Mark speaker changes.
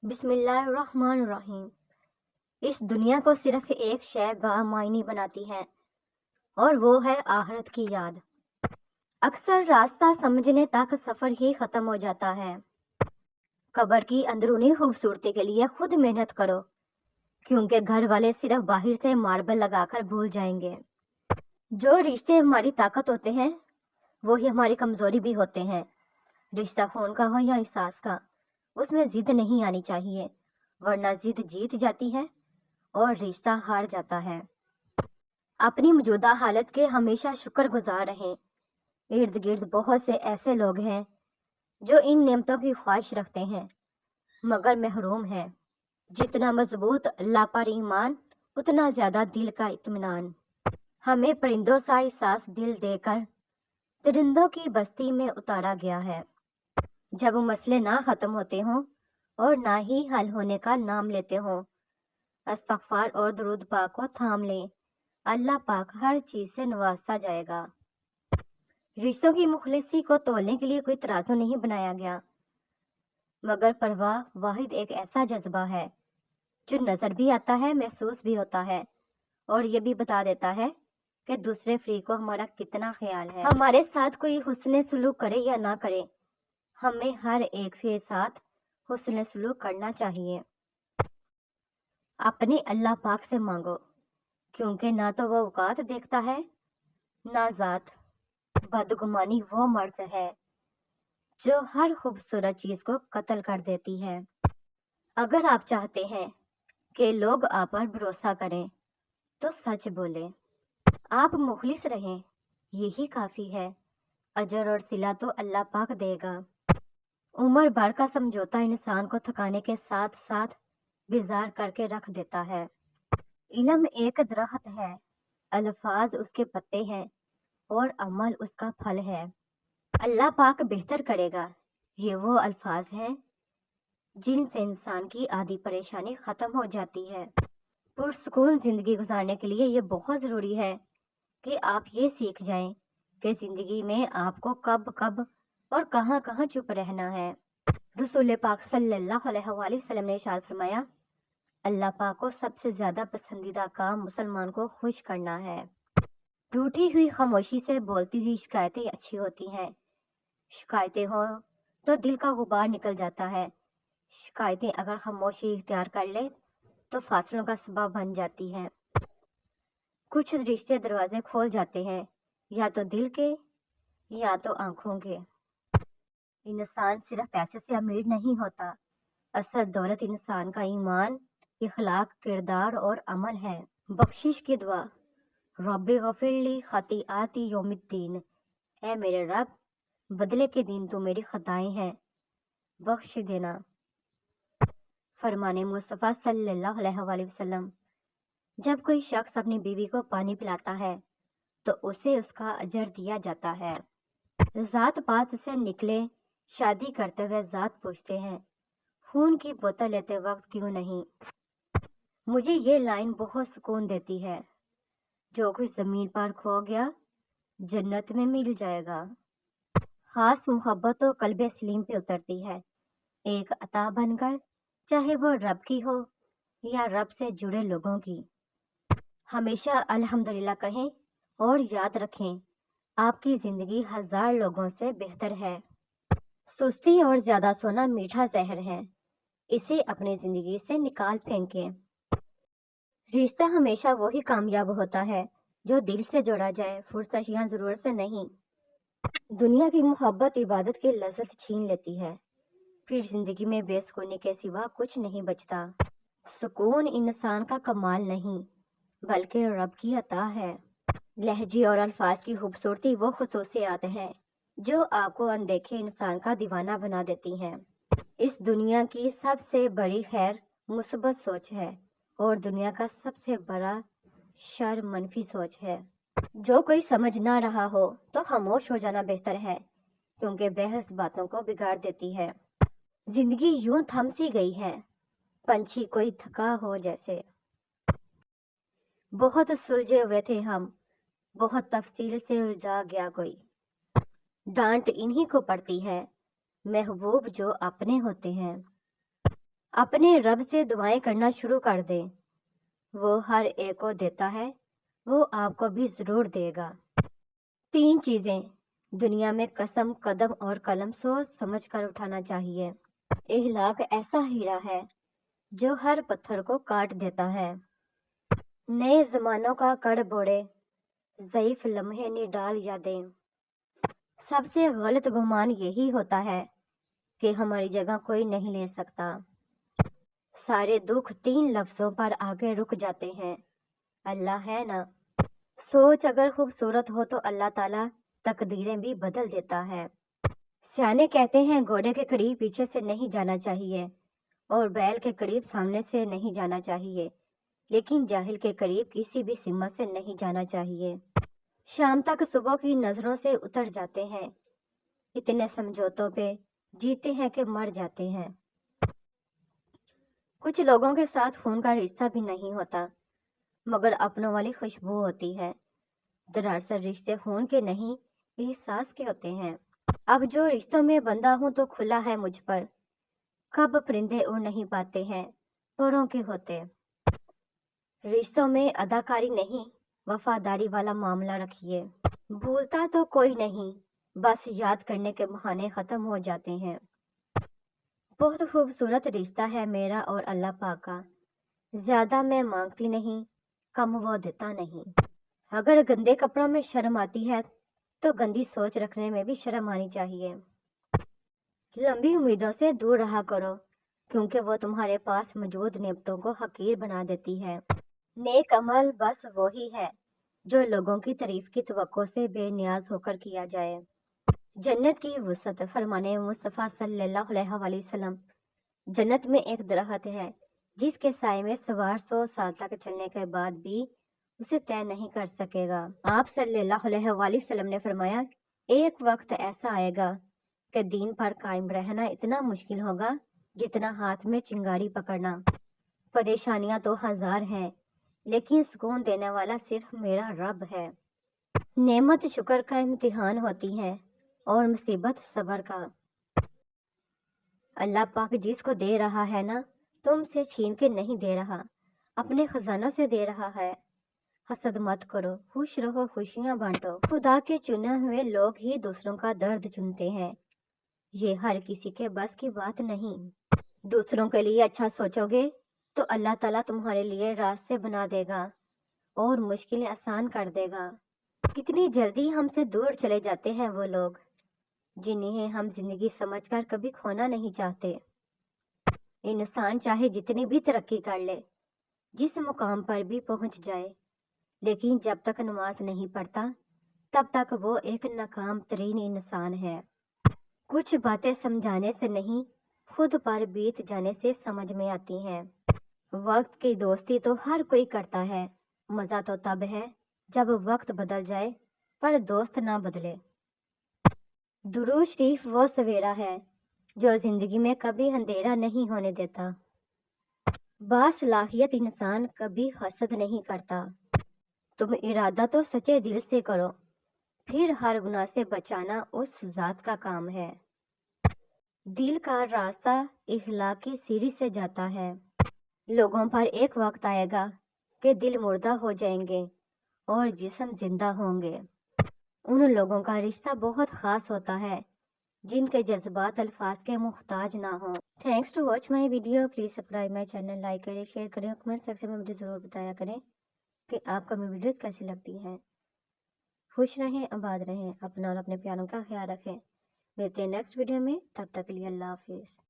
Speaker 1: بسم اللہ الرحمن الرحیم۔ اس دنیا کو صرف ایک شے بامعنی بناتی ہے اور وہ ہے آخرت کی یاد۔ اکثر راستہ سمجھنے تک سفر ہی ختم ہو جاتا ہے۔ قبر کی اندرونی خوبصورتی کے لیے خود محنت کرو، کیونکہ گھر والے صرف باہر سے ماربل لگا کر بھول جائیں گے۔ جو رشتے ہماری طاقت ہوتے ہیں وہی ہماری کمزوری بھی ہوتے ہیں۔ رشتہ خون کا ہو یا احساس کا، اس میں ضد نہیں آنی چاہیے، ورنہ ضد جیت جاتی ہے اور رشتہ ہار جاتا ہے۔ اپنی موجودہ حالت کے ہمیشہ شکر گزار رہیں۔ ارد گرد بہت سے ایسے لوگ ہیں جو ان نعمتوں کی خواہش رکھتے ہیں مگر محروم ہیں۔ جتنا مضبوط اللہ پر ایمان، اتنا زیادہ دل کا اطمینان۔ ہمیں پرندوں سا احساس دل دے کر درندوں کی بستی میں اتارا گیا ہے۔ جب مسئلے نہ ختم ہوتے ہوں اور نہ ہی حل ہونے کا نام لیتے ہوں، استغفار اور درود پاک کو تھام لیں، اللہ پاک ہر چیز سے نوازتا جائے گا۔ رشتوں کی مخلصی کو تولنے کے لیے کوئی ترازو نہیں بنایا گیا، مگر پرواہ واحد ایک ایسا جذبہ ہے جو نظر بھی آتا ہے، محسوس بھی ہوتا ہے اور یہ بھی بتا دیتا ہے کہ دوسرے فریق کو ہمارا کتنا خیال ہے۔ ہمارے ساتھ کوئی حسن سلوک کرے یا نہ کرے، ہمیں ہر ایک کے ساتھ حسن سلوک کرنا چاہیے۔ اپنے اللہ پاک سے مانگو، کیونکہ نہ تو وہ اوقات دیکھتا ہے نہ ذات۔ بدگمانی وہ مرض ہے جو ہر خوبصورت چیز کو قتل کر دیتی ہے۔ اگر آپ چاہتے ہیں کہ لوگ آپ پر بھروسہ کریں تو سچ بولیں، آپ مخلص رہیں، یہی کافی ہے۔ اجر اور صلہ تو اللہ پاک دے گا۔ عمر بھر کا سمجھوتا انسان کو تھکانے کے ساتھ ساتھ بیزار کر کے رکھ دیتا ہے۔ علم ایک درخت ہے، الفاظ اس کے پتے ہیں اور عمل اس کا پھل ہے۔ اللہ پاک بہتر کرے گا۔ یہ وہ الفاظ ہیں جن سے انسان کی آدھی پریشانی ختم ہو جاتی ہے۔ پرسکون زندگی گزارنے کے لیے یہ بہت ضروری ہے کہ آپ یہ سیکھ جائیں کہ زندگی میں آپ کو کب کب اور کہاں کہاں چپ رہنا ہے۔ رسول پاک صلی اللہ علیہ وآلہ وسلم نے ارشاد فرمایا، اللہ پاک کو سب سے زیادہ پسندیدہ کام مسلمان کو خوش کرنا ہے۔ ٹوٹی ہوئی خاموشی سے بولتی ہوئی شکایتیں اچھی ہوتی ہیں۔ شکایتیں ہو تو دل کا غبار نکل جاتا ہے۔ شکایتیں اگر خاموشی اختیار کر لے تو فاصلوں کا سبب بن جاتی ہیں۔ کچھ رشتے دروازے کھول جاتے ہیں، یا تو دل کے یا تو آنکھوں کے۔ انسان صرف پیسے سے امیر نہیں ہوتا، اصل دولت انسان کا ایمان، اخلاق، کردار اور عمل ہے۔ بخشش کی دعا، رب غفر لی خطیئاتی یوم الدین، اے میرے رب، بدلے کے دن تو میری خطائیں ہیں، بخش دینا۔ فرمان مصطفیٰ صلی اللہ علیہ وآلہ وسلم، جب کوئی شخص اپنی بیوی کو پانی پلاتا ہے تو اسے اس کا اجر دیا جاتا ہے۔ ذات پات سے نکلے شادی کرتے ہوئے ذات پوچھتے ہیں، خون کی بوتل لیتے وقت کیوں نہیں؟ مجھے یہ لائن بہت سکون دیتی ہے۔ جو کچھ زمین پر کھو گیا جنت میں مل جائے گا۔ خاص محبت تو قلب سلیم پہ اترتی ہے، ایک عطا بن کر، چاہے وہ رب کی ہو یا رب سے جڑے لوگوں کی۔ ہمیشہ الحمدللہ کہیں اور یاد رکھیں، آپ کی زندگی ہزار لوگوں سے بہتر ہے۔ سستی اور زیادہ سونا میٹھا زہر ہے، اسے اپنی زندگی سے نکال پھینکیں۔ رشتہ ہمیشہ وہی کامیاب ہوتا ہے جو دل سے جوڑا جائے، فرصت یا ضرورت سے نہیں۔ دنیا کی محبت عبادت کی لذت چھین لیتی ہے، پھر زندگی میں بے سکونی کے سوا کچھ نہیں بچتا۔ سکون انسان کا کمال نہیں بلکہ رب کی عطا ہے۔ لہجے اور الفاظ کی خوبصورتی وہ خصوصیات ہیں جو آپ کو اندیکھے انسان کا دیوانہ بنا دیتی ہیں۔ اس دنیا کی سب سے بڑی خیر مثبت سوچ ہے اور دنیا کا سب سے بڑا شر منفی سوچ ہے۔ جو کوئی سمجھ نہ رہا ہو تو خاموش ہو جانا بہتر ہے، کیونکہ بحث باتوں کو بگاڑ دیتی ہے۔ زندگی یوں تھم سی گئی ہے، پنچھی کوئی تھکا ہو جیسے۔ بہت سلجھے ہوئے تھے ہم، بہت تفصیل سے الجھا گیا کوئی۔ ڈانٹ انہی کو پڑتی ہے محبوب جو اپنے ہوتے ہیں۔ اپنے رب سے دعائیں کرنا شروع کر دیں، وہ ہر ایک کو دیتا ہے، وہ آپ کو بھی ضرور دے گا۔ 3 چیزیں دنیا میں قسم، قدم اور قلم سوچ سمجھ کر اٹھانا چاہیے۔ اخلاق ایسا ہیرا ہے جو ہر پتھر کو کاٹ دیتا ہے۔ نئے زمانوں کا کڑ بوڑے، ضعیف لمحے نڈال یادیں۔ سب سے غلط گمان یہی ہوتا ہے کہ ہماری جگہ کوئی نہیں لے سکتا۔ سارے دکھ 3 لفظوں پر آگے رک جاتے ہیں، اللہ ہے نا۔ سوچ اگر خوبصورت ہو تو اللہ تعالیٰ تقدیریں بھی بدل دیتا ہے۔ سیانے کہتے ہیں گھوڑے کے قریب پیچھے سے نہیں جانا چاہیے اور بیل کے قریب سامنے سے نہیں جانا چاہیے، لیکن جاہل کے قریب کسی بھی سمت سے نہیں جانا چاہیے۔ شام تک صبح کی نظروں سے اتر جاتے ہیں، اتنے سمجھوتوں پہ جیتے ہیں کہ مر جاتے ہیں۔ کچھ لوگوں کے ساتھ خون کا رشتہ بھی نہیں ہوتا مگر اپنوں والی خوشبو ہوتی ہے۔ دراصل رشتے خون کے نہیں، احساس کے ہوتے ہیں۔ اب جو رشتوں میں بندہ ہوں تو کھلا ہے مجھ پر، کب پرندے اڑ نہیں پاتے ہیں، پروں کے ہوتے۔ رشتوں میں اداکاری نہیں، وفاداری والا معاملہ رکھیے۔ بھولتا تو کوئی نہیں، بس یاد کرنے کے بہانے ختم ہو جاتے ہیں۔ بہت خوبصورت رشتہ ہے میرا اور اللہ پاک کا، زیادہ میں مانگتی نہیں، کم وہ دیتا نہیں۔ اگر گندے کپڑوں میں شرم آتی ہے تو گندی سوچ رکھنے میں بھی شرم آنی چاہیے۔ لمبی امیدوں سے دور رہا کرو کیونکہ وہ تمہارے پاس موجود نعمتوں کو حقیر بنا دیتی ہے۔ نیک عمل بس وہی ہے جو لوگوں کی تعریف کی توقع سے بے نیاز ہو کر کیا جائے۔ جنت کی وسعت فرمانے مصطفیٰ صلی اللہ علیہ وآلہ وسلم، جنت میں ایک درخت ہے جس کے سائے میں سوار 100 سال تک چلنے کے بعد بھی اسے طے نہیں کر سکے گا۔ آپ صلی اللہ علیہ وآلہ وسلم نے فرمایا، ایک وقت ایسا آئے گا کہ دین پر قائم رہنا اتنا مشکل ہوگا جتنا ہاتھ میں چنگاری پکڑنا۔ پریشانیاں تو 1000 ہیں لیکن سکون دینے والا صرف میرا رب ہے۔ نعمت شکر کا امتحان ہوتی ہے اور مصیبت صبر کا۔ اللہ پاک جس کو دے رہا ہے نا، تم سے چھین کے نہیں دے رہا، اپنے خزانوں سے دے رہا ہے۔ حسد مت کرو، خوش رہو، خوشیاں بانٹو۔ خدا کے چنے ہوئے لوگ ہی دوسروں کا درد چنتے ہیں، یہ ہر کسی کے بس کی بات نہیں۔ دوسروں کے لیے اچھا سوچو گے تو اللہ تعالیٰ تمہارے لیے راستے بنا دے گا اور مشکلیں آسان کر دے گا۔ کتنی جلدی ہم سے دور چلے جاتے ہیں وہ لوگ جنہیں ہم زندگی سمجھ کر کبھی کھونا نہیں چاہتے۔ انسان چاہے جتنی بھی ترقی کر لے، جس مقام پر بھی پہنچ جائے، لیکن جب تک نماز نہیں پڑھتا تب تک وہ ایک ناکام ترین انسان ہے۔ کچھ باتیں سمجھانے سے نہیں، خود پر بیت جانے سے سمجھ میں آتی ہیں۔ وقت کی دوستی تو ہر کوئی کرتا ہے، مزہ تو تب ہے جب وقت بدل جائے پر دوست نہ بدلے۔ درود شریف وہ سویرا ہے جو زندگی میں کبھی اندھیرا نہیں ہونے دیتا۔ باصلاحیت انسان کبھی حسد نہیں کرتا۔ تم ارادہ تو سچے دل سے کرو، پھر ہر گناہ سے بچانا اس ذات کا کام ہے۔ دل کا راستہ اخلاق کی سیڑھی سے جاتا ہے۔ لوگوں پر ایک وقت آئے گا کہ دل مردہ ہو جائیں گے اور جسم زندہ ہوں گے۔ ان لوگوں کا رشتہ بہت خاص ہوتا ہے جن کے جذبات الفاظ کے محتاج نہ ہوں۔ Thanks to watch my video, please subscribe my channel, like کریں، شیئر کریں، کمنٹ سیکشن میں مجھے ضرور بتایا کریں کہ آپ کو میری ویڈیوز کیسی لگتی ہیں۔ خوش رہیں، آباد رہیں، اپنا اور اپنے پیاروں کا خیال رکھیں۔ ملتے ہیں نیکسٹ ویڈیو میں، تب تک کے لیے اللہ حافظ۔